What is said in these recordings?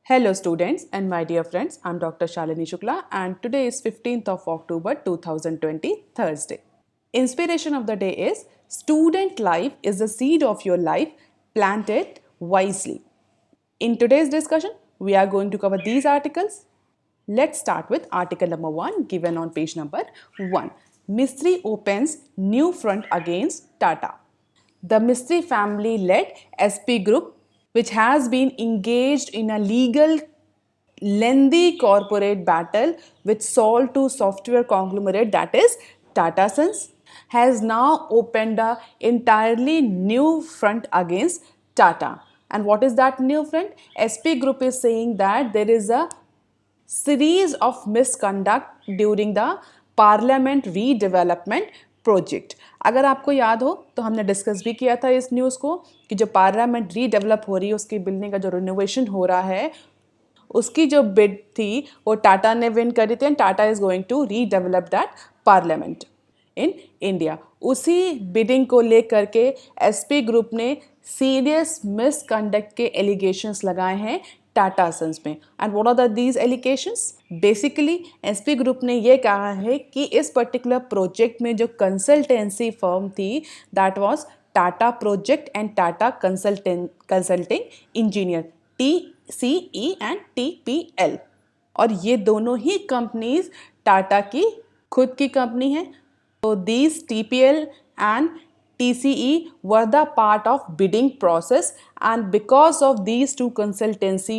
Hello students and my dear friends, I'm Dr. Shalini Shukla and today is 15th of October 2020, Thursday. Inspiration of the day is student life is the seed of your life, plant it wisely. In today's discussion, we are going to cover these articles. Let's start with article number 1 given on page number 1. Mistry opens new front against Tata. The Mistry family led SP Group, which has been engaged in a legal lengthy corporate battle with Sol to software conglomerate that is Tata Sons, has now opened a entirely new front against Tata. And what is that new front? SP Group is saying that there is a series of misconduct during the parliament redevelopment project. अगर आपको याद हो तो हमने discuss भी किया था इस न्यूज़ को कि जो पार्लियामेंट रीडेवलप हो रही है उसकी बिल्डिंग का जो रिनोवेशन हो रहा है उसकी जो बिड थी वो टाटा ने विन करी थी and Tata is going to redevelop that parliament in India. उसी बिडिंग को लेकर के एसपी ग्रुप ने सीरियस मिसकंडक्ट के एलिगेशंस लगाए हैं टाटा सन्स में. And what are these allegations? Basically SP group ने ये कहा है कि इस पर्टिकुलर प्रोजेक्ट में जो कंसल्टेंसी फर्म थी that was Tata project and Tata consulting engineer TCE and TPL. और ये दोनों ही कंपनीज टाटा की खुद की कंपनी है. तो these TPL and TCE were the part of bidding process, and because of these two consultancy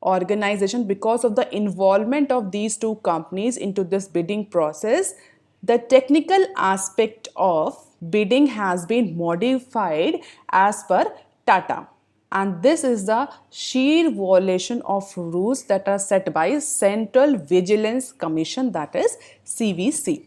organizations, because of the involvement of these two companies into this bidding process, the technical aspect of bidding has been modified as per Tata. And this is the sheer violation of rules that are set by Central Vigilance Commission, that is CVC.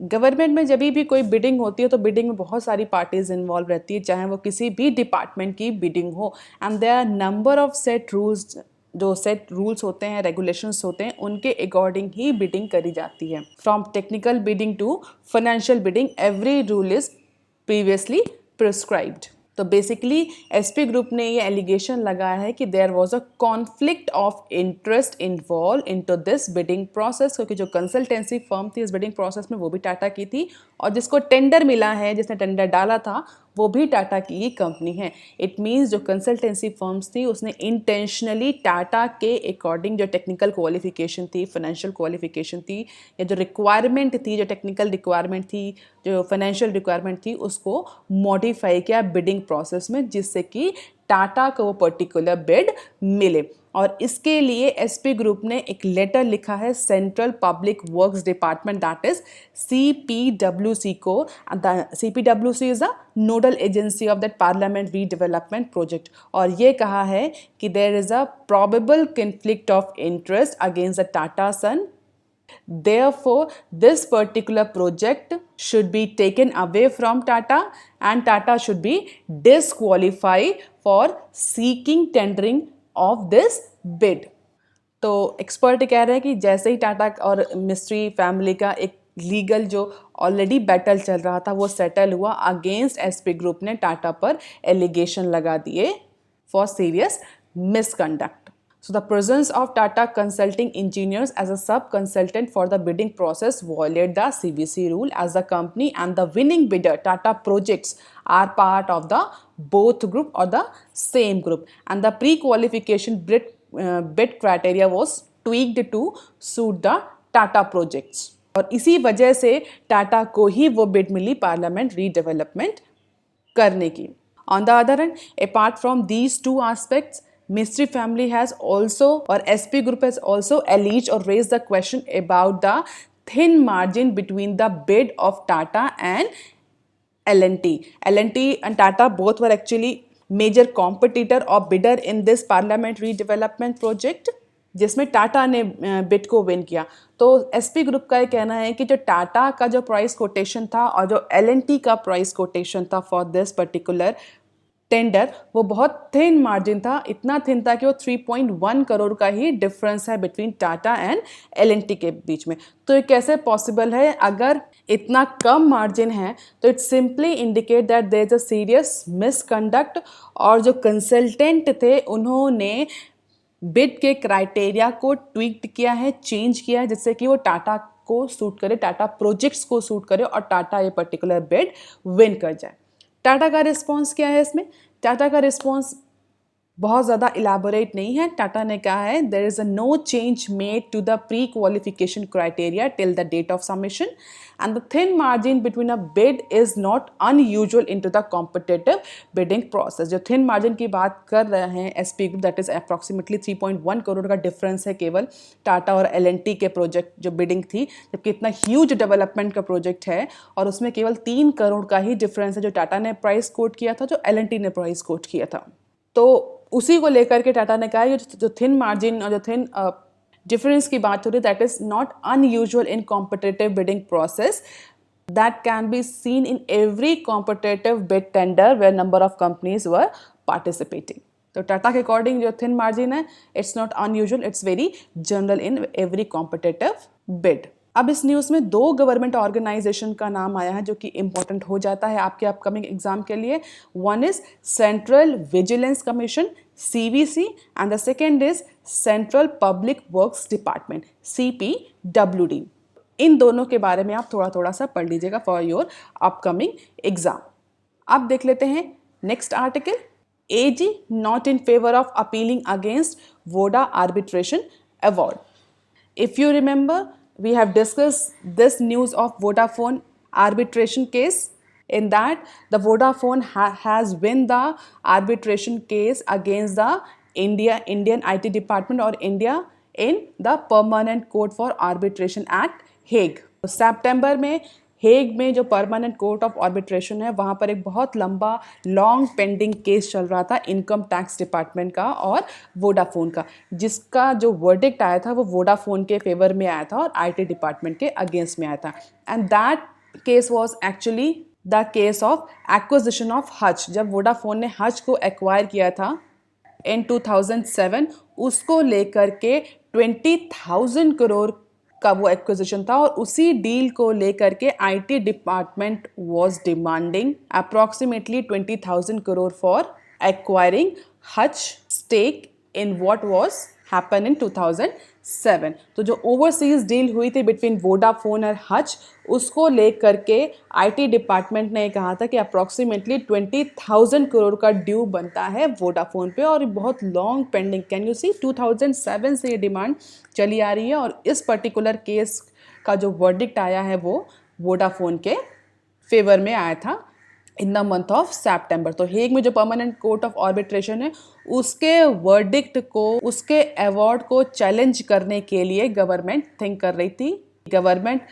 Government में जब भी कोई bidding होती है तो bidding में बहुत सारी पार्टीज इन्वॉल्व रहती है, चाहे वो किसी भी डिपार्टमेंट की बिडिंग हो. And there are number of set rules, जो सेट रूल्स होते हैं, रेगुलेशंस होते हैं, उनके अकॉर्डिंग ही बिडिंग करी जाती है. From technical bidding to financial bidding, every rule is previously prescribed. तो बेसिकली एसपी ग्रुप ने ये एलिगेशन लगाया है कि there was a conflict of interest involve into this bidding process, क्योंकि जो कंसल्टेंसी फर्म थी इस बिडिंग प्रोसेस में वो भी टाटा की थी और जिसको टेंडर मिला है, जिसने टेंडर डाला था, वो भी टाटा की ही कंपनी है. इट मीन्स जो कंसल्टेंसी फर्म्स थी उसने इंटेंशनली टाटा के अकॉर्डिंग जो टेक्निकल क्वालिफिकेशन थी, फाइनेंशियल क्वालिफिकेशन थी, या जो रिक्वायरमेंट थी, जो टेक्निकल रिक्वायरमेंट थी, जो फाइनेंशियल रिक्वायरमेंट थी, उसको मॉडिफाई किया बिडिंग प्रोसेस में, जिससे कि टाटा को वो पर्टिकुलर बिड मिले. और इसके लिए एसपी ग्रुप ने एक लेटर लिखा है central public works department, that is CPWC को. CPWC is a nodal agency of that parliament redevelopment project. और ये कहा है कि there is a probable conflict of interest against the Tata son. Therefore, this particular project should be taken away from Tata and Tata should be disqualified for seeking tendering of this bid. तो expert कह रहे हैं कि जैसे ही टाटा और mystery family का एक legal जो ऑलरेडी बैटल चल रहा था वो सेटल हुआ, अगेंस्ट एसपी ग्रुप ने टाटा पर एलिगेशन लगा दिए for serious misconduct. So the presence of Tata Consulting Engineers as a sub-consultant for the bidding process violated the CVC rule, as the company and the winning bidder Tata Projects are part of the both group or the same group, and the pre-qualification bid criteria was tweaked to suit the Tata Projects. और इसी वजह से टाटा को ही वो bid मिली parliament redevelopment करने की. On the other hand, apart from these two aspects, Mistry family has also, or SP Group has also alleged or raised the question about the thin margin between the bid of Tata and L&T. L&T and Tata both were actually major competitor or bidder in this parliament redevelopment project, जिसमें टाटा ने bid को win किया. तो SP group का ये कहना है कि जो टाटा का जो प्राइस कोटेशन था और जो L&T का प्राइस कोटेशन था फॉर दिस पर्टिकुलर टेंडर, वो बहुत थिन मार्जिन था. इतना थिन था कि वो 3.1 करोड़ का ही डिफरेंस है बिटवीन टाटा एंड L&T के बीच में. तो ये कैसे पॉसिबल है? अगर इतना कम मार्जिन है तो it simply indicate that there is a serious misconduct, और जो कंसल्टेंट थे उन्होंने बिड के क्राइटेरिया को ट्वीक्ड किया है, चेंज किया है, जिससे कि वो टाटा को सूट करे, टाटा प्रोजेक्ट्स को सूट करे और टाटा ये पर्टिकुलर बिड विन कर जाए। टाटा का रिस्पॉन्स क्या है इसमें? टाटा का रिस्पॉन्स बहुत ज़्यादा इलाबोरेट नहीं है। टाटा ने कहा है there is a no change made to the pre qualification criteria till the date of submission and the thin margin between a bid is not unusual in to the competitive bidding process. जो thin margin की बात कर रहे हैं SP group, that is approximately 3.1 crore का difference है केवल टाटा और एल&टी के प्रोजेक्ट जो बिडिंग थी, जबकि इतना ह्यूज डेवलपमेंट का प्रोजेक्ट है और उसमें केवल 3 करोड़ का ही डिफरेंस है जो टाटा ने प्राइस कोट किया था, जो एल&टी ने प्राइस कोट किया था। तो उसी को लेकर के टाटा ने कहा ये जो थिन मार्जिन और जो थिन डिफरेंस की बात हो रही है that is not unusual in competitive bidding process that can be seen in every competitive bid tender where number of companies were participating. तो टाटा के अकॉर्डिंग जो थिन मार्जिन है it's not unusual, it's very general in every competitive bid. अब इस news में 2 government organisation का नाम आया है जो कि इंपॉर्टेंट हो जाता है आपके अपकमिंग एग्जाम के लिए। One is central vigilance commission CVC and the second is central public works department CPWD। इन दोनों के बारे में आप थोड़ा थोड़ा सा पढ़ लीजिएगा फॉर योर अपकमिंग एग्जाम। अब देख लेते हैं next article. AG not in favour of appealing against Voda arbitration award. If you remember, we have discussed this news of Vodafone arbitration case. In that, the Vodafone has won the arbitration case against the Indian IT department or India in the Permanent Court for Arbitration at Hague. सितंबर में Hague में जो permanent court of arbitration है वहाँ पर एक बहुत लंबा long pending case चल रहा था इनकम टैक्स डिपार्टमेंट का और वोडाफोन का, जिसका जो वर्डिक्ट आया था वो वोडाफोन के फेवर में आया था और आईटी डिपार्टमेंट के अगेंस्ट में आया था। And that case was actually the case of acquisition of Hutch. जब वोडाफोन ने हच को एक्वायर किया था इन 2007, उसको लेकर के 20,000 करोड़ का वो एक्विजिशन था और उसी डील को लेकर के IT department was demanding approximately 20,000 crore for acquiring Hutch stake in what was happen in 2007। तो जो ओवरसीज डील हुई थी बिटवीन वोडाफोन और हच, उसको लेकर के आईटी डिपार्टमेंट ने कहा था कि अप्रॉक्सीमेटली 20,000 करोड़ का ड्यू बनता है वोडाफोन पे और बहुत long pending. Can you see 2007 से ये डिमांड चली आ रही है और इस पर्टिकुलर केस का जो वर्डिक्ट आया है वो वोडाफोन के फेवर में आया था इन द मंथ ऑफ सितंबर। तो हेग में जो परमानेंट कोर्ट ऑफ आर्बिट्रेशन है उसके वर्डिक्ट को, उसके अवार्ड को चैलेंज करने के लिए गवर्नमेंट थिंक कर रही थी। गवर्नमेंट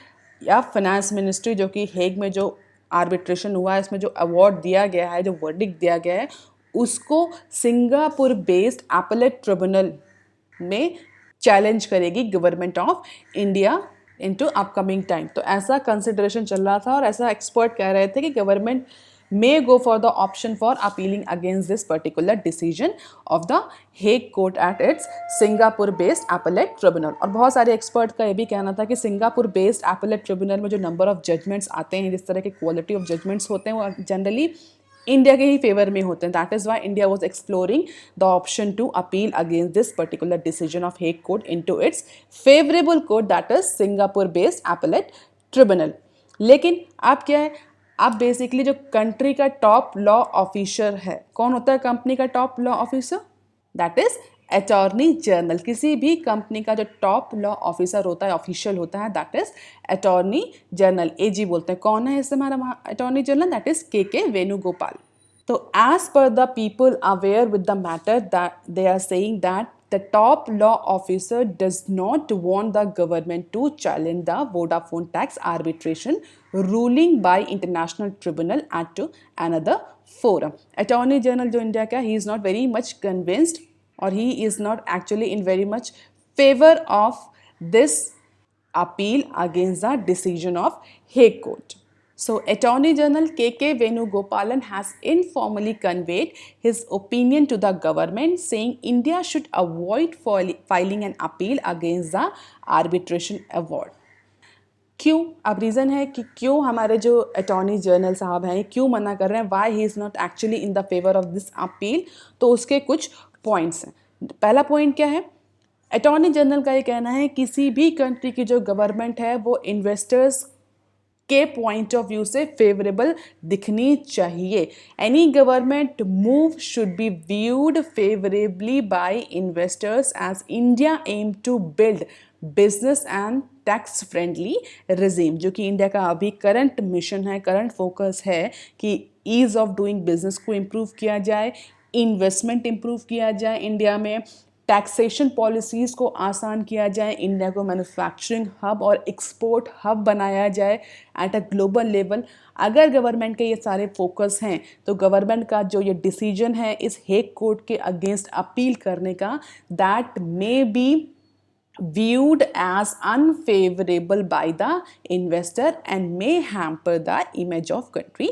या फाइनेंस मिनिस्ट्री जो कि हेग में जो आर्बिट्रेशन हुआ है इसमें जो अवार्ड दिया गया है, जो वर्डिक्ट दिया गया है, उसको सिंगापुर बेस्ड एपेलेट ट्रिब्यूनल में चैलेंज करेगी government of India into upcoming time. तो ऐसा कंसिडरेशन चल रहा था और ऐसा एक्सपर्ट कह रहे थे कि government may go for the option for appealing against this particular decision of the Hague Court at its Singapore based appellate tribunal। और बहुत सारे एक्सपर्ट का ये भी कहना था कि सिंगापुर बेस्ड appellate tribunal में जो नंबर ऑफ जजमेंट्स आते हैं, जिस तरह के क्वालिटी ऑफ जजमेंट्स होते हैं, वो जनरली इंडिया के ही फेवर में होते हैं। That is why India was exploring the option to appeal against this particular decision of Hague court into its favourable court that is Singapore based appellate tribunal. लेकिन अब क्या है, अब बेसिकली जो कंट्री का टॉप लॉ ऑफिसर है, कौन होता है कंपनी का top law officer? That is attorney general. किसी भी कंपनी का जो टॉप लॉ ऑफिसर होता है, ऑफिशियल होता है, that is attorney general, AG बोलते हैं। कौन है इस हमारा attorney general? That is KK Venugopal. तो as per the people aware with the matter that they are saying that the top law officer does not want the government to challenge the Vodafone tax arbitration ruling by international tribunal at to another forum। Attorney General जो India का, he is not very much convinced or he is not actually in very much favor of this appeal against the decision of Hague Court। So, Attorney General KK Venugopalan has informally conveyed his opinion to the government, saying India should avoid filing an appeal against the arbitration award। क्यों? अब reason है कि क्यों हमारे जो attorney general साहब हैं क्यों मना कर रहे हैं, why he is not actually in the favour of this appeal. तो उसके कुछ पॉइंट्स हैं। पहला पॉइंट क्या है, अटॉर्नी जनरल का ये कहना है किसी भी कंट्री की जो गवर्नमेंट है वो इन्वेस्टर्स के पॉइंट ऑफ व्यू से फेवरेबल दिखनी चाहिए. Any government move should be viewed favourably by investors as India aim to build business and tax friendly regime. जो कि इंडिया का अभी करंट मिशन है, करंट फोकस है कि ईज ऑफ डूइंग बिजनेस को इम्प्रूव किया जाए, इन्वेस्टमेंट इम्प्रूव किया जाए इंडिया में, टैक्सेशन पॉलिसीज़ को आसान किया जाए, इंडिया को मैन्युफैक्चरिंग हब और एक्सपोर्ट हब बनाया जाए एट अ ग्लोबल लेवल. अगर गवर्नमेंट के ये सारे फोकस हैं तो गवर्नमेंट का जो ये डिसीजन है इस हेग कोर्ट के अगेंस्ट अपील करने का, that may be viewed as unfavorable by the investor and may hamper the image of country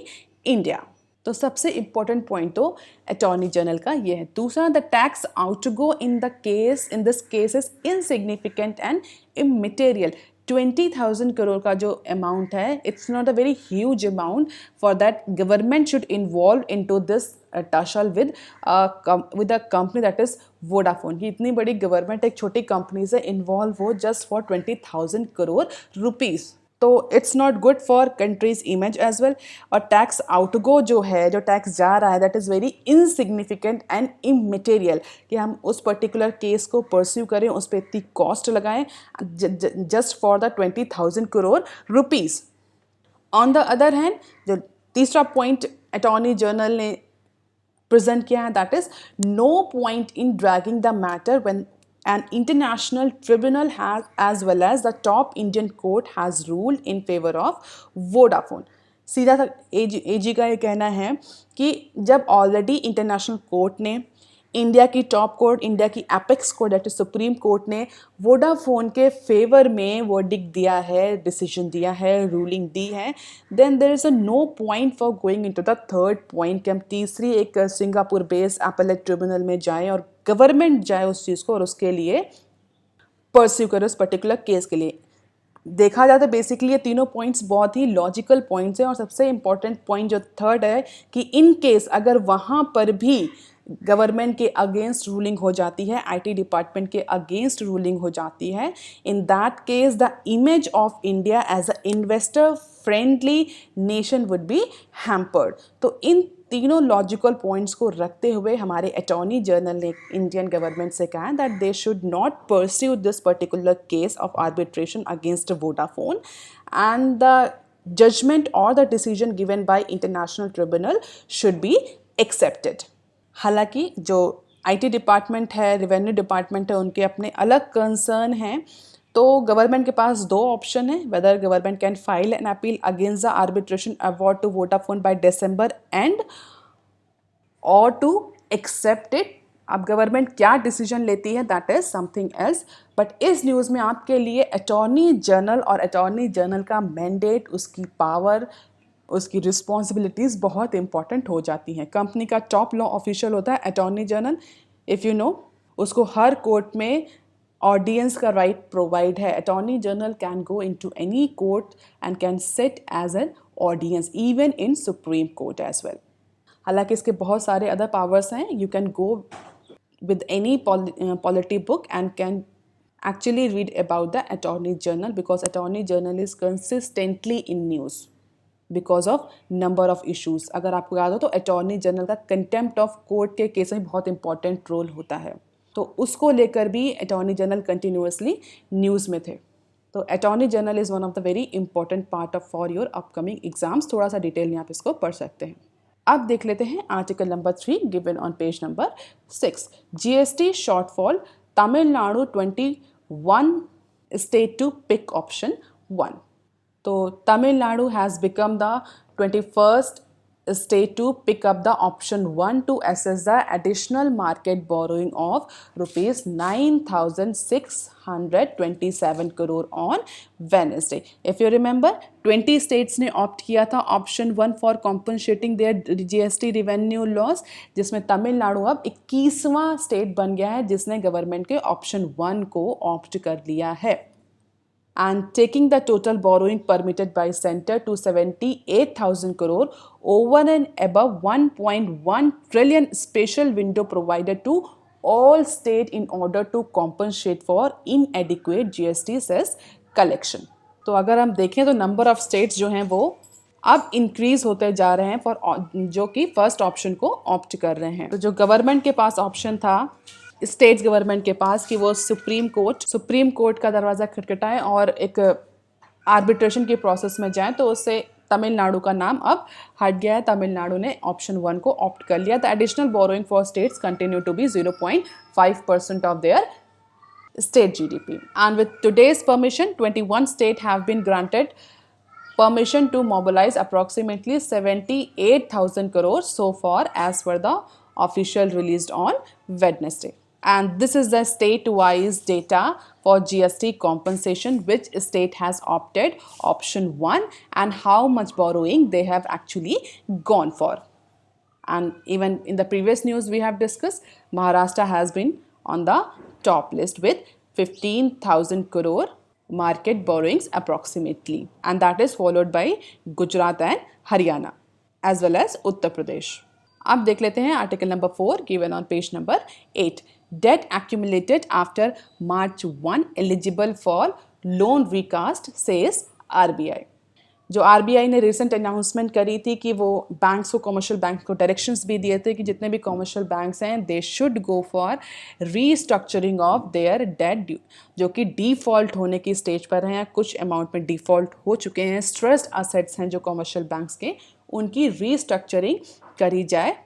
India. तो सबसे इंपॉर्टेंट पॉइंट तो अटॉर्नी जनरल का ये है. दूसरा, the tax outgo in this case is insignificant and immaterial. 20,000 crore का जो amount है, it's not a very huge amount for that government should involve in to this tussle with a company that is Vodafone. की इतनी बड़ी government एक छोटी company से involve हो जस्ट फॉर 20,000 करोड़ रुपीज़. तो it's not good for country's image as well. और tax outgo जो है, जो टैक्स जा रहा है, that is very insignificant and immaterial. कि हम उस पर्टिकुलर केस को परस्यू करें, उस पर इतनी कॉस्ट लगाएं just for the 20,000 crore rupees. On the other hand, जो तीसरा पॉइंट अटॉर्नी जनरल ने प्रेजेंट किया है, that is no point in dragging the matter when an international tribunal has as well as the top Indian court has ruled in favor of Vodafone. सीधा सा एजी का ये कहना है कि जब ऑलरेडी इंटरनेशनल कोर्ट ने, इंडिया की टॉप कोर्ट, इंडिया की apex court that is supreme court ने वोडाफोन के फेवर में वर्डिक्ट दिया है, डिसीजन दिया है, रूलिंग दी है, then there is a no point for going into the third point कि हम तीसरी एक सिंगापुर बेस्ड एपेलेट ट्रिब्यूनल में जाएं और गवर्नमेंट जाए उस चीज़ को और उसके लिए परस्यू करे उस पर्टिकुलर केस के लिए. देखा जाए तो बेसिकली ये तीनों पॉइंट्स बहुत ही लॉजिकल पॉइंट्स हैं. और सबसे इम्पॉर्टेंट पॉइंट जो थर्ड है कि इन केस अगर वहाँ पर भी गवर्नमेंट के अगेंस्ट रूलिंग हो जाती है, आईटी डिपार्टमेंट के अगेंस्ट रूलिंग हो जाती है, in that case the image of India as a investor friendly nation would be hampered. तो इन तीनों लॉजिकल पॉइंट्स को रखते हुए हमारे अटॉर्नी जनरल ने इंडियन गवर्नमेंट से कहा that they should not pursue this particular case of arbitration against Vodafone and the judgement और the decision given by international tribunal should be accepted. हालांकि जो आईटी डिपार्टमेंट है, रेवेन्यू डिपार्टमेंट है, उनके अपने अलग कंसर्न हैं. तो गवर्नमेंट के पास दो ऑप्शन है, whether government can file an appeal against the arbitration award to Vodafone by December end और टू एक्सेप्ट इट. अब गवर्नमेंट क्या डिसीजन लेती है that is something else. But इस न्यूज़ में आपके लिए अटॉर्नी जनरल और अटॉर्नी जनरल का मैंडेट, उसकी पावर, उसकी रिस्पॉन्सिबिलिटीज़ बहुत इंपॉर्टेंट हो जाती हैं. कंपनी का टॉप लॉ ऑफिशियल होता है attorney general, if you know. उसको हर कोर्ट में ऑडियंस का राइट प्रोवाइड है. Attorney general can go into any court and can sit as an audience even in supreme court as well. हालांकि इसके बहुत सारे अदर पावर्स हैं. You can go with any polity book and can actually read about the Attorney General, because Attorney General is consistently in news because of number of issues. अगर आपको याद हो तो अटॉर्नी जनरल का contempt of court के case में बहुत important role होता है, तो उसको लेकर भी अटॉर्नी जनरल कंटिन्यूसली न्यूज़ में थे. तो attorney general is one of the very important part of for your upcoming exams. थोड़ा सा डिटेल में आप इसको पढ़ सकते हैं. अब देख लेते हैं article number 3 given on page number 6. GST shortfall Tamil Nadu 21 state to pick option 1. तो Tamil Nadu has become the 21st state to pick up the option 1 to assess the additional market borrowing of rupees 9,627 crore on Wednesday. If you remember, 20 states ने opt किया था option 1 for compensating their GST revenue loss, जिसमें तमिलनाडु अब 21वां state बन गया है जिसने government के option 1 को opt कर लिया है. And taking the total borrowing permitted by center to 78,000 crore over and above 1.1 trillion special window provided to all state in order to compensate for inadequate GST cess collection. तो अगर हम देखें तो number of states जो हैं वो अब increase होते जा रहे हैं फॉर जो कि फर्स्ट ऑप्शन को ऑप्ट कर रहे हैं। तो जो गवर्नमेंट के पास ऑप्शन था स्टेट्स गवर्नमेंट के पास कि वो सुप्रीम कोर्ट का दरवाज़ा खटखटाएं और एक आर्बिट्रेशन के प्रोसेस में जाएं, तो उससे तमिलनाडु का नाम अब हट गया है। तमिलनाडु ने ऑप्शन 1 को ऑप्ट कर लिया। The additional borrowing for states continue to be 0.5% of their state GDP. And with today's permission, 21 states have been granted permission to mobilize approximately 78,000 crores so far as per the official released on Wednesday. And this is the state-wise data for GST compensation, which state has opted option 1 and how much borrowing they have actually gone for. And even in the previous news we have discussed, Maharashtra has been on the top list with 15,000 crore market borrowings approximately, and that is followed by Gujarat and Haryana as well as Uttar Pradesh. अब देख लेते हैं article number 4 given on page number 8. Debt accumulated after March 1 eligible for loan recast, says RBI. जो RBI ने recent announcement करी थी कि वो बैंक्स को, कमर्शियल बैंक को डायरेक्शंस भी दिए थे कि जितने भी कमर्शियल बैंक्स हैं they should go for restructuring of their debt due, जो कि डिफ़ॉल्ट होने की स्टेज पर हैं, कुछ अमाउंट में डिफ़ॉल्ट हो चुके हैं, स्ट्रेस्ड असेट्स हैं जो कमर्शियल बैंक्स के, उनकी रीस्ट्रक्चरिंग करी जाए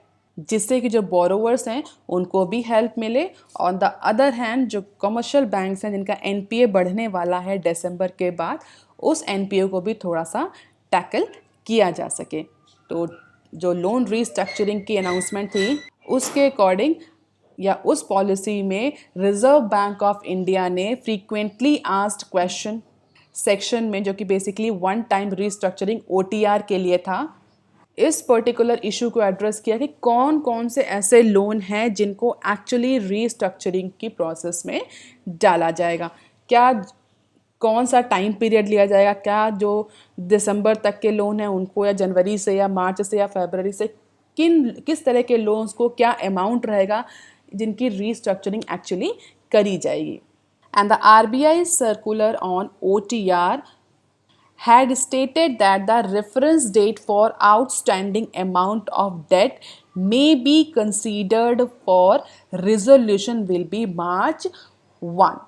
जिससे कि जो बोरोवर्स हैं उनको भी हेल्प मिले। ऑन द अदर हैंड जो कमर्शियल बैंक्स हैं जिनका एनपीए बढ़ने वाला है दिसंबर के बाद, उस एनपीए को भी थोड़ा सा टैकल किया जा सके। तो जो लोन रीस्ट्रक्चरिंग की अनाउंसमेंट थी उसके अकॉर्डिंग या उस पॉलिसी में रिजर्व बैंक ऑफ इंडिया ने फ्रीक्वेंटली आस्क्ड क्वेश्चन सेक्शन में, जो कि basically one time restructuring OTR के लिए था, इस पर्टिकुलर इशू को एड्रेस किया कि कौन कौन से ऐसे लोन हैं जिनको एक्चुअली रीस्ट्रक्चरिंग की प्रोसेस में डाला जाएगा, क्या कौन सा टाइम पीरियड लिया जाएगा, क्या जो दिसंबर तक के लोन हैं उनको, या जनवरी से या मार्च से या फरवरी से किस तरह के लोन्स को क्या अमाउंट रहेगा जिनकी रीस्ट्रक्चरिंग एक्चुअली करी जाएगी। And the RBI circular on OTR had stated that the reference date for outstanding amount of debt may be considered for resolution will be March 1.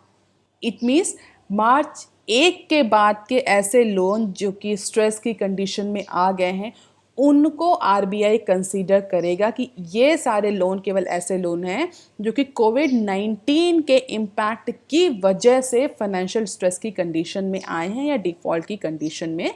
It means मार्च 1 के बाद के ऐसे लोन जो कि स्ट्रेस की condition में आ गए हैं उनको आरबीआई कंसीडर करेगा कि ये सारे लोन केवल ऐसे लोन हैं जो कि कोविड-19 के इम्पैक्ट की वजह से फाइनेंशियल स्ट्रेस की कंडीशन में आए हैं या डिफ़ॉल्ट की कंडीशन में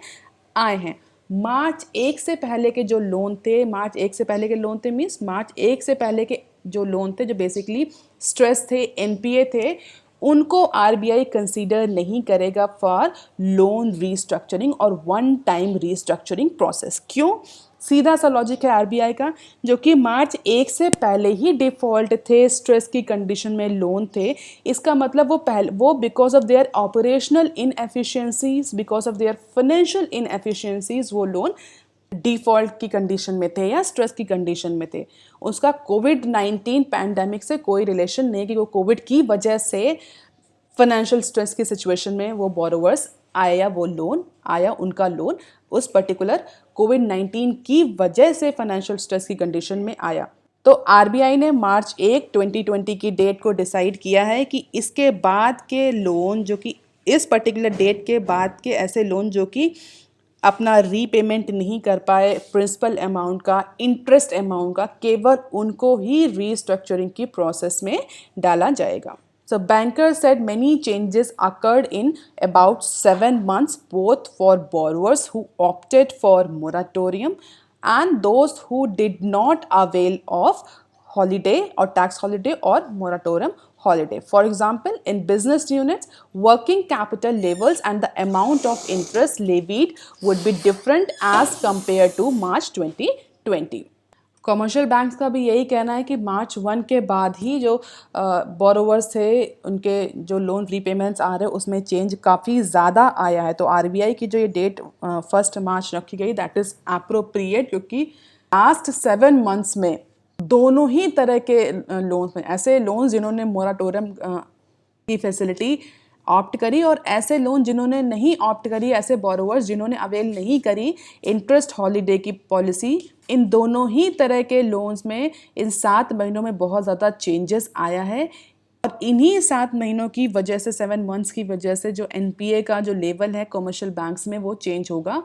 आए हैं। मार्च 1 से पहले के जो लोन थे, मार्च 1 से पहले के लोन थे मीन्स मार्च 1 से पहले के जो लोन थे जो बेसिकली स्ट्रेस थे, एनपीए थे, उनको आरबीआई कंसीडर नहीं करेगा फॉर लोन रीस्ट्रक्चरिंग और वन टाइम रीस्ट्रक्चरिंग प्रोसेस। क्यों? सीधा सा लॉजिक है आरबीआई का, जो कि मार्च 1 से पहले ही डिफ़ॉल्ट थे, स्ट्रेस की कंडीशन में लोन थे, इसका मतलब वो because of their operational inefficiencies, because of their financial inefficiencies वो लोन डिफ़ॉल्ट की कंडीशन में थे या स्ट्रेस की कंडीशन में थे। उसका कोविड-19 पैंडेमिक से कोई रिलेशन नहीं कि वो कोविड की वजह से फाइनेंशियल स्ट्रेस की सिचुएशन में वो बोरोवर्स आया या वो लोन आया, उनका लोन उस पर्टिकुलर कोविड-19 की वजह से फाइनेंशियल स्ट्रेस की कंडीशन में आया। तो आरबीआई ने मार्च 1, 2020 की डेट को डिसाइड किया है कि इसके बाद के लोन जो कि इस पर्टिकुलर डेट के बाद के ऐसे लोन जो कि अपना रीपेमेंट नहीं कर पाए प्रिंसिपल अमाउंट का, इंटरेस्ट अमाउंट का, केवल उनको ही रीस्ट्रक्चरिंग की प्रोसेस में डाला जाएगा। So bankers said many changes occurred in about 7 months both for borrowers who opted for moratorium and those who did not avail of holiday or tax holiday or moratorium holiday. For example, in business units, working capital levels and the amount of interest levied would be different as compared to March 2020. Commercial banks का भी यही कहना है कि मार्च 1 के बाद ही जो borrowers थे उनके जो लोन रीपेमेंट्स आ रहे हैं उसमें चेंज काफ़ी ज़्यादा आया है। तो आरबीआई की जो ये डेट 1 मार्च रखी गई दैट इज़ एप्रोप्रिएट, क्योंकि लास्ट 7 मंथ्स में दोनों ही तरह के लोन्स में, ऐसे लोन्स जिन्होंने मोराटोरियम की फैसिलिटी ऑप्ट करी और ऐसे लोन जिन्होंने नहीं ऑप्ट करी, ऐसे बोरोवर्स जिन्होंने अवेल नहीं करी इंटरेस्ट हॉलीडे की पॉलिसी, इन दोनों ही तरह के लोन्स में इन 7 महीनों में बहुत ज़्यादा चेंजेस आया है। और इन्हीं 7 महीनों की वजह से, 7 मंथ्स की वजह से जो एनपीए का जो लेवल है कमर्शियल बैंक्स में वो चेंज होगा,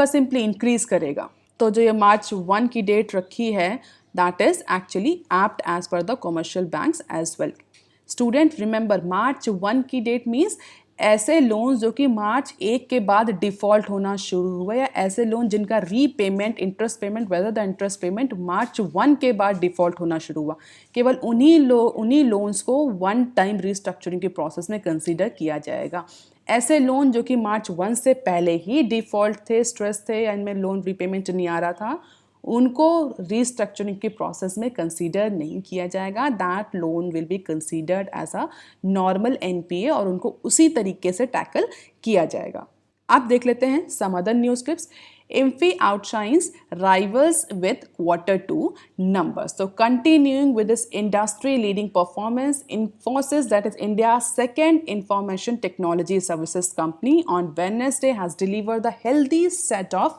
सिंपली इंक्रीज करेगा। तो जो ये मार्च 1 की डेट रखी है, that is actually apt as per the commercial banks as well. Student remember, March 1 की डेट मीन्स ऐसे लोन जो कि मार्च 1 के बाद डिफॉल्ट होना शुरू हुए, या ऐसे लोन जिनका repayment, interest payment, whether the interest payment March 1 के बाद डिफॉल्ट होना शुरू हुआ, केवल उन्हीं लोन्स को वन टाइम रीस्ट्रक्चरिंग के प्रोसेस में कंसीडर किया जाएगा। ऐसे लोन जो कि मार्च 1 से पहले ही डिफॉल्ट थे, स्ट्रेस थे या इनमें लोन रीपेमेंट नहीं आ रहा था, उनको रीस्ट्रक्चरिंग के प्रोसेस में कंसीडर नहीं किया जाएगा। That loan will be considered as a normal NPA और उनको उसी तरीके से टैकल किया जाएगा। अब देख लेते हैं some other news clips. Infy outshines rivals with Q2 numbers. So continuing with this industry leading performance, Infosys, that is India's second information technology services company, on Wednesday has delivered the healthy set of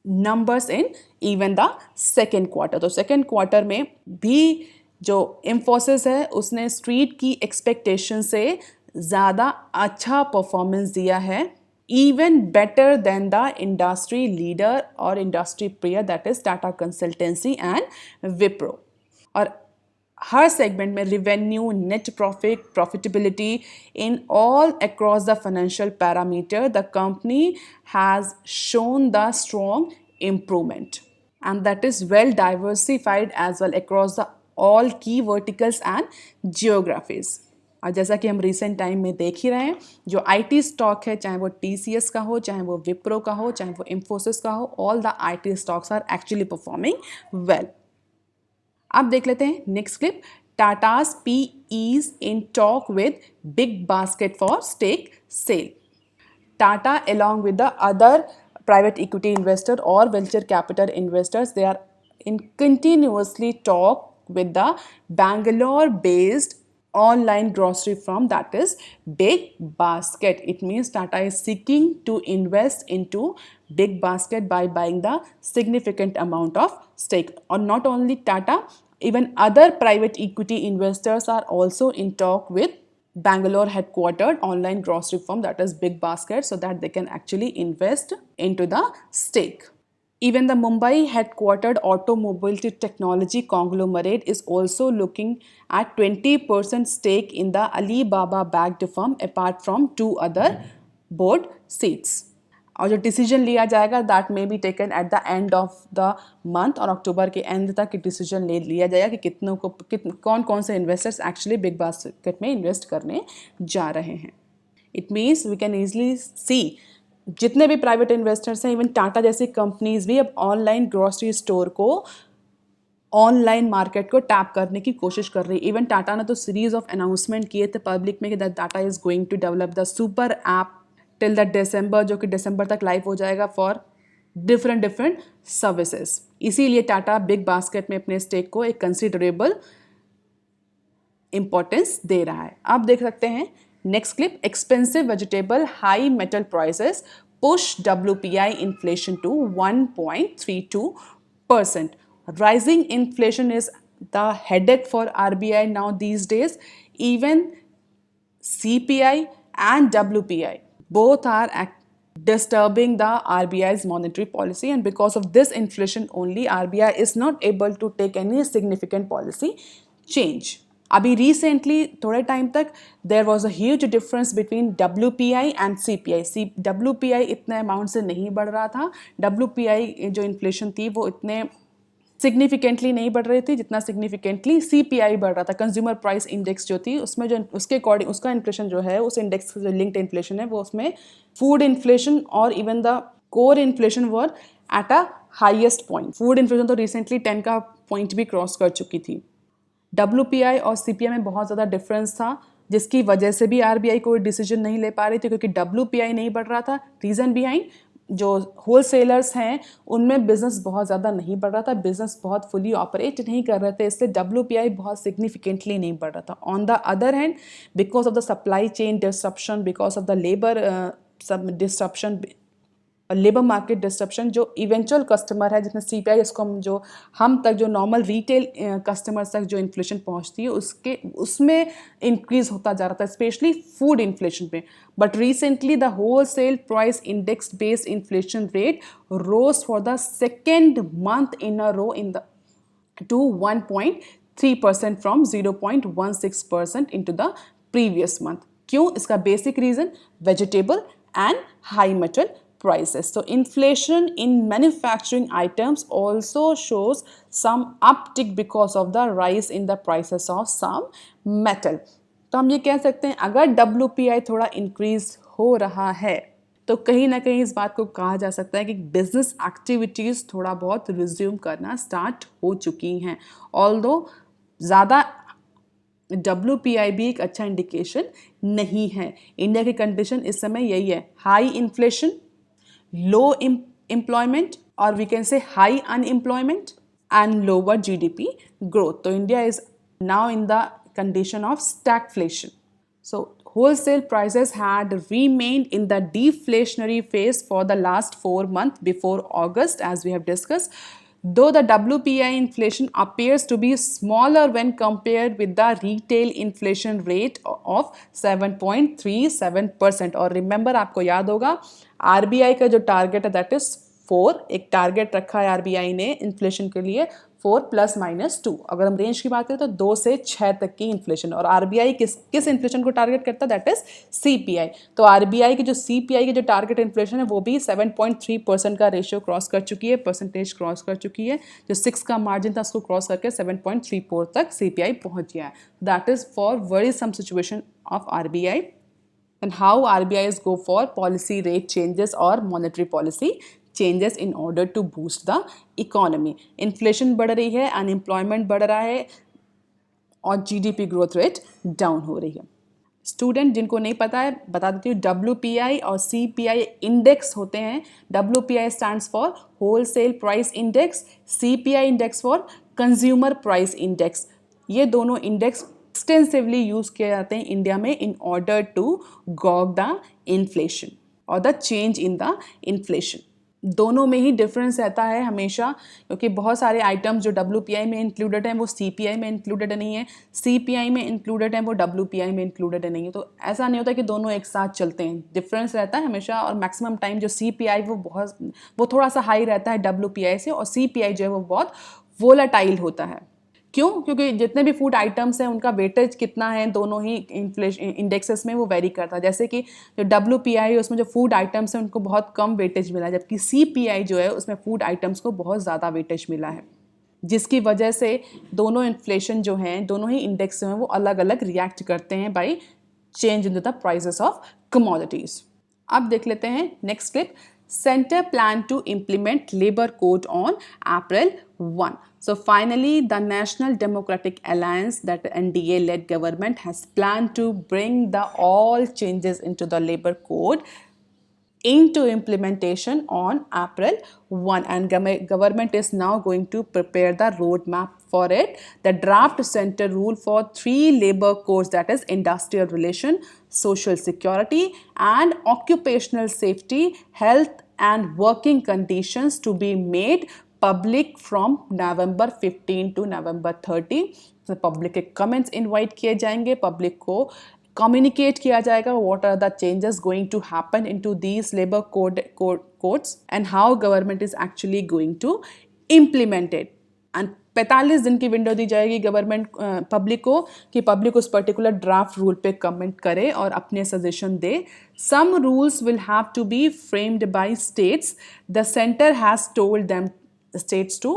numbers in even the second quarter. तो second quarter में भी जो इंफोसिस है उसने street की expectation से ज़्यादा अच्छा परफॉर्मेंस दिया है, even better than the industry leader और industry player, that is Tata consultancy and Wipro. और हर सेगमेंट में revenue, net profit, profitability, in all across the financial parameter the company has shown the strong improvement, and that is well diversified as well across the all key verticals and geographies. और जैसा कि हम recent time में देख ही रहे हैं, जो IT stock है, चाहे वो टीसीएस का हो, चाहे वो विप्रो का हो, चाहे वो इंफोसिस का हो, all the IT stocks are actually performing well. अब देख लेते हैं नेक्स्ट क्लिप। टाटा's PEs in talk with big basket for stake sale. Tata, along with the other private equity investor or venture capital investors, they are in continuously talk with the Bangalore-based online grocery firm, that is Big Basket. It means Tata is seeking to invest into Big Basket by buying the significant amount of stake. Or not only Tata, even other private equity investors are also in talk with Bangalore headquartered online grocery firm, that is Big Basket, so that they can actually invest into the stake. Even the Mumbai headquartered automobility technology conglomerate is also looking at 20% stake in the Alibaba backed firm, apart from 2 other board seats. और जो decision लिया जाएगा that may be taken at the end of the month, और अक्टूबर के and तक decision ले लिया जाएगा कि कितनों को कौन कौन से इन्वेस्टर्स एक्चुअली बिग बास्केट में इन्वेस्ट करने जा रहे हैं। It means we can easily see जितने भी प्राइवेट इन्वेस्टर्स हैं, इवन टाटा जैसी कंपनीज भी अब ऑनलाइन ग्रोसरी स्टोर को, ऑनलाइन मार्केट को टैप करने की कोशिश कर रही है। इवन टाटा ने तो सीरीज ऑफ अनाउंसमेंट किए थे पब्लिक में कि that Tata is going to develop the super app till that December, जो कि दिसंबर तक लाइव हो जाएगा फॉर डिफरेंट सर्विसेज। इसीलिए टाटा बिग बास्केट में अपने स्टेक को एक कंसिडरेबल इंपॉर्टेंस दे रहा है। आप देख सकते हैं next clip. Expensive vegetable, high metal prices push WPI inflation to 1.32%. Rising inflation is the headache for RBI now these days. Even CPI and WPI both are disturbing the RBI's monetary policy, and because of this inflation only RBI is not able to take any significant policy change. अभी recently थोड़े time तक there was a huge difference between WPI and CPI. WPI इतने amount से नहीं बढ़ रहा था, WPI जो इन्फ्लेशन थी वो इतने सिग्निफिकेंटली नहीं बढ़ रही थी जितना सिग्निफिकेंटली CPI बढ़ रहा था। कंज्यूमर प्राइस इंडेक्स जो थी उसमें जो उसके अकॉर्डिंग उसका इन्फ्लेशन जो है, उस इंडेक्स का जो लिंक्ड इन्फ्लेशन है वो उसमें फूड इन्फ्लेशन और even the core inflation were at a highest point. Food inflation तो रिसेंटली 10 का पॉइंट भी क्रॉस कर चुकी थी। WPI और CPI में बहुत ज़्यादा डिफरेंस था, जिसकी वजह से भी RBI कोई डिसीजन नहीं ले पा रही थी, क्योंकि WPI नहीं बढ़ रहा था। रीज़न बिहाइंड जो होल सेलर्स हैं उनमें बिजनेस बहुत ज़्यादा नहीं बढ़ रहा था, बिजनेस बहुत फुली ऑपरेट नहीं कर रहे थे, इससे WPI बहुत सिग्निफिकेंटली नहीं बढ़ रहा था. On the other hand, because of the supply chain disruption, because of the labour सब डिस्ट्रप्शन, लेबर मार्केट डिस्ट्रप्शन, जो इवेंचुअल कस्टमर है जिसमें CPI इसको हम तक जो नॉर्मल रिटेल कस्टमर्स तक जो इन्फ्लेशन पहुंचती है उसमें इंक्रीज होता जा रहा था, स्पेशली फूड इन्फ्लेशन पे. But recently the wholesale price index based inflation rate rose for the second month in a row in the to 1.3% from 0.16% into the previous month. क्यों? इसका basic reason vegetable and high metal prices. So inflation in manufacturing items also shows some uptick because of the rise in the prices of some metal. तो हम ये कह सकते हैं अगर WPI थोड़ा इंक्रीज हो रहा है तो कहीं ना कहीं इस बात को कहा जा सकता है कि बिजनेस एक्टिविटीज़ थोड़ा बहुत रिज्यूम करना स्टार्ट हो चुकी हैं. ऑल्दो ज़्यादा WPI भी एक अच्छा इंडिकेशन नहीं है. इंडिया की कंडीशन इस समय यही है, high inflation, low employment, or we can say high unemployment and lower GDP growth. So India is now in the condition of stagflation. So wholesale prices had remained in the deflationary phase for the last 4 months before August, as we have discussed. Though the WPI inflation appears to be smaller when compared with the retail inflation rate of 7.37%. और remember आपको याद होगा RBI का जो target है that is 4, एक target रखा है RBI ने इन्फ्लेशन के लिए 4 ± 2. अगर हम रेंज की बात करें तो 2 से 6 तक की इन्फ्लेशन. और RBI किस इन्फ्लेशन को टारगेट करता है? That is CPI. तो RBI की जो CPI की जो टारगेट इन्फ्लेशन है वो भी 7.3% का रेशियो क्रॉस कर चुकी है, परसेंटेज क्रॉस कर चुकी है. जो 6 का मार्जिन था उसको क्रॉस करके 7.34 तक CPI पहुंच गया है. That is for very some situation of RBI. And how RBIs go for policy rate changes or monetary policy changes in order to boost the economy. Inflation बढ़ रही है, unemployment बढ़ रहा है और GDP growth rate down हो रही है. स्टूडेंट जिनको नहीं पता है बता देती हूँ, WPI और CPI इंडेक्स होते हैं. WPI stands for Wholesale Price Index, CPI index for Consumer Price Index. ये दोनों इंडेक्स एक्सटेंसिवली यूज किए जाते हैं इंडिया में in order to gauge the inflation और the change in the inflation. दोनों में ही डिफरेंस रहता है हमेशा, क्योंकि बहुत सारे आइटम्स जो WPI में इंक्लूडेड हैं वो CPI में इंक्लूडेड नहीं है, CPI में इंक्लूडेड है वो WPI में इंक्लूडेड नहीं है. तो ऐसा नहीं होता कि दोनों एक साथ चलते हैं, डिफरेंस रहता है हमेशा. और मैक्सिमम टाइम जो CPI वो थोड़ा सा हाई रहता है WPI से, और CPI जो है वो बहुत वोलाटाइल होता है. क्यों? क्योंकि जितने भी फूड आइटम्स हैं उनका वेटेज कितना है दोनों ही इन्फ्लेशन इंडेक्सेस में वो वेरी करता है. जैसे कि जो WPI है उसमें जो फूड आइटम्स हैं उनको बहुत कम वेटेज मिला है, जबकि CPI जो है उसमें फूड आइटम्स को बहुत ज़्यादा वेटेज मिला है, जिसकी वजह से दोनों इन्फ्लेशन जो हैं दोनों ही इंडेक्स जो हैं वो अलग अलग रिएक्ट करते हैं by change in the prices of commodities. अब देख लेते हैं next clip. Center plan to implement labor code on April 1. So finally, the National Democratic Alliance, that NDA-led government, has planned to bring the all changes into the labor code into implementation on April 1, and government is now going to prepare the roadmap for it. The draft center rule for 3 labor codes, that is industrial relation, social security and occupational safety, health and working conditions, to be made public from November 15 to November 30. So public के comments invite किए जाएंगे, public को communicate किया जाएगा what are the changes going to happen into these labor codes and how government is actually going to implement it. And 45 दिन की window दी जाएगी government public को कि पब्लिक उस पर्टिकुलर ड्राफ्ट रूल पे कमेंट करे और अपने सजेशन दे. Some rules will have to be framed by states. The centre has told them states to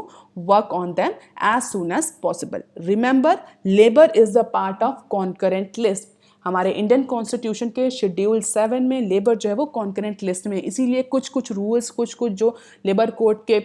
work on them as soon as possible. Remember, labor is the part of concurrent list. हमारे Indian constitution के schedule 7 में labour जो है वो concurrent list में, इसीलिए कुछ rules कुछ जो लेबर कोड के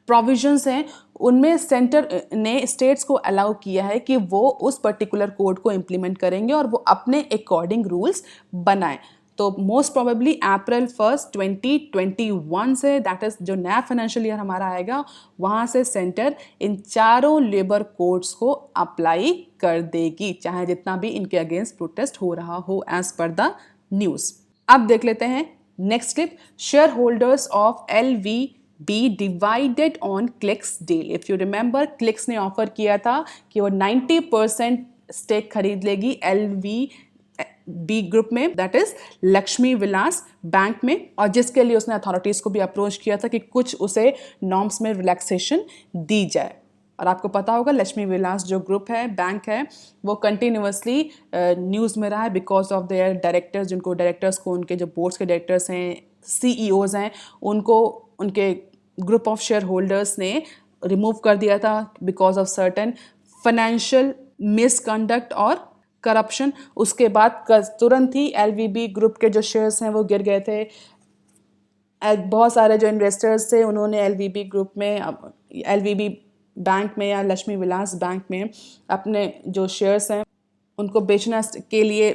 प्रोविजंस हैं उनमें सेंटर ने स्टेट्स को अलाउ किया है कि वो उस पर्टिकुलर कोड को इम्प्लीमेंट करेंगे और वो अपने अकॉर्डिंग रूल्स बनाएं. तो मोस्ट प्रोबेबली अप्रैल 1 2021 से, दैट इज जो नया फाइनेंशियल ईयर हमारा आएगा, वहाँ से सेंटर इन चारों लेबर कोड्स को अप्लाई कर देगी, चाहे जितना भी इनके अगेंस्ट प्रोटेस्ट हो रहा हो, एज पर द न्यूज़। अब देख लेते हैं next clip. Share holders of LVB divided on clicks deal. If you remember, clicks ने ऑफर किया था कि वो 90% स्टेक खरीद लेगी LVB ग्रुप में, that is Lakshmi Vilas bank में, और जिसके लिए उसने अथॉरिटीज को भी अप्रोच किया था कि कुछ उसे नॉर्म्स में रिलैक्सेशन दी जाए। और आपको पता होगा लक्ष्मी विलास जो ग्रुप है, बैंक है, वो कंटिन्यूसली न्यूज़ में रहा है बिकॉज ऑफ देयर डायरेक्टर्स, जिनको डायरेक्टर्स को उनके जो बोर्ड्स के डायरेक्टर्स हैं, CEOs हैं, उनको उनके ग्रुप ऑफ शेयर होल्डर्स ने रिमूव कर दिया था because of certain financial misconduct और करप्शन। उसके बाद तुरंत ही LVB ग्रुप के जो शेयर्स हैं वो गिर गए थे। बहुत सारे जो इन्वेस्टर्स थे उन्होंने LVB ग्रुप में, LVB बैंक में या लक्ष्मी विलास बैंक में अपने जो शेयर्स हैं उनको बेचना के लिए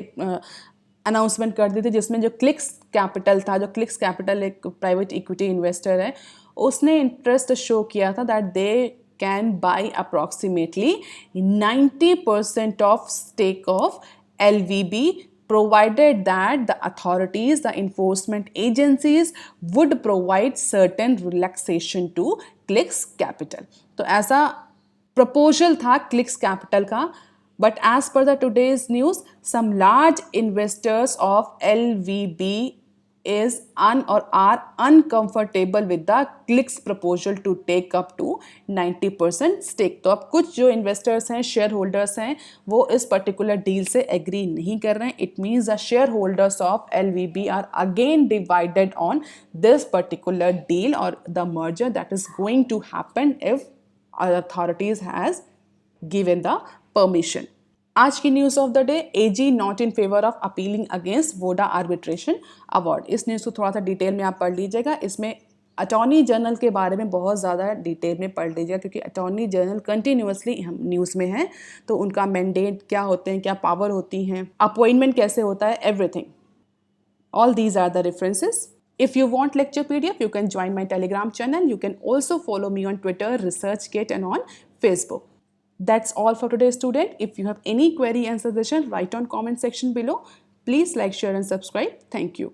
अनाउंसमेंट कर दी थी, जिसमें जो क्लिक्स कैपिटल था, जो क्लिक्स कैपिटल एक प्राइवेट इक्विटी इन्वेस्टर है, उसने इंटरेस्ट शो किया था that they can buy approximately 90% of stake of LVB, provided that the authorities, the enforcement agencies would provide certain relaxation to Clicks Capital. तो ऐसा proposal था Clicks Capital का, but as per the today's news, some large investors of LVB is are uncomfortable with the Clicks proposal to take up to 90% stake. तो अब कुछ जो investors हैं, share holders हैं, वो इस पर्टिकुलर डील से एग्री नहीं कर रहे हैं। It means the shareholders of LVB are again divided on this particular deal और the merger that is going to happen if authorities has given the permission. आज की news of the day, AG not in favour of appealing against Voda arbitration award. इस news को थोड़ा सा detail में आप पढ़ लीजिएगा। इसमें अटॉर्नी जनरल के बारे में बहुत ज़्यादा डिटेल में पढ़ लीजिएगा, क्योंकि अटॉर्नी जनरल कंटिन्यूसली हम न्यूज़ में हैं, तो उनका मैंडेट क्या होते हैं, क्या पावर होती हैं, अपॉइंटमेंट कैसे होता है, everything, all these are the references. If you want lecture PDF, you can join my Telegram channel. You can also follow me on Twitter, ResearchGate, and on Facebook. That's all for today, student. If you have any query and suggestion, write on comment section below. Please like, share, and subscribe. Thank you.